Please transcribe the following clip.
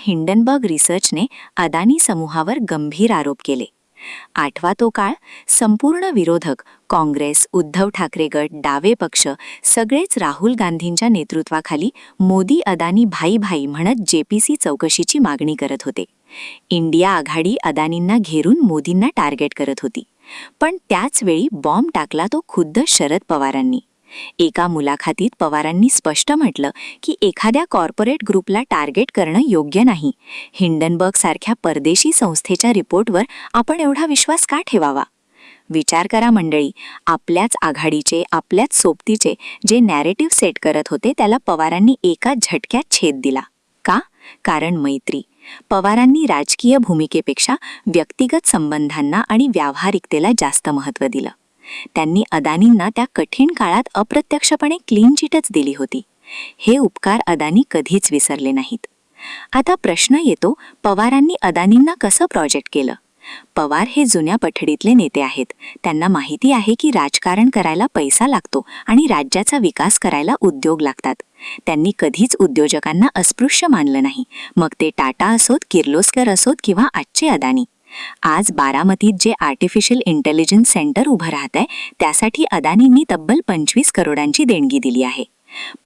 Hindenburg रिसर्चने Adani समूहावर गंभीर आरोप केले. आठवा तो काळ, संपूर्ण विरोधक काँग्रेस, उद्धव ठाकरे गट, डावे पक्ष सगळेच राहुल गांधींच्या नेतृत्वाखाली मोदी अदानी भाई भाई म्हणत जेपीसी चौकशीची मागणी करत होते. इंडिया आघाडी अदानींना घेरून मोदींना टार्गेट करत होती. पण त्याच वेळी बॉम्ब टाकला तो खुद्द शरद पवारांनी. एका मुलाखतीत पवारांनी स्पष्ट म्हटलं की एखाद्या कॉर्पोरेट ग्रुपला टार्गेट करणं योग्य नाही. हिंडनबर्ग सारख्या परदेशी संस्थेच्या रिपोर्टवर आपण एवढा विश्वास का ठेवावा? विचार करा मंडळी, आपल्याच आघाडीचे, आपल्याच सोबतीचे जे नॅरेटिव्ह सेट करत होते त्याला पवारांनी एका झटक्यात छेद दिला. का? कारण मैत्री. पवारांनी राजकीय भूमिकेपेक्षा व्यक्तिगत संबंधांना आणि व्यावहारिकतेला जास्त महत्त्व दिलं. त्यांनी अदानींना त्या कठीण काळात अप्रत्यक्षपणे क्लीन चिटच दिली होती. हे उपकार अदानी कधीच विसरले नाहीत. आता प्रश्न येतो, पवारांनी अदानींना कसं प्रोजेक्ट केलं? पवार हे जुन्या पठडीतले नेते आहेत. त्यांना माहिती आहे की राजकारण करायला पैसा लागतो आणि राज्याचा विकास करायला उद्योग लागतात. त्यांनी कधीच उद्योजकांना अस्पृश्य मानलं नाही, मग ते टाटा असोत, किर्लोस्कर असोत किंवा आजचे अदानी. आज बारामतीत जे आर्टिफिशियल इंटेलिजन्स सेंटर उभं राहत आहे त्यासाठी अदानींनी तब्बल 25 करोडांची देणगी दिली आहे.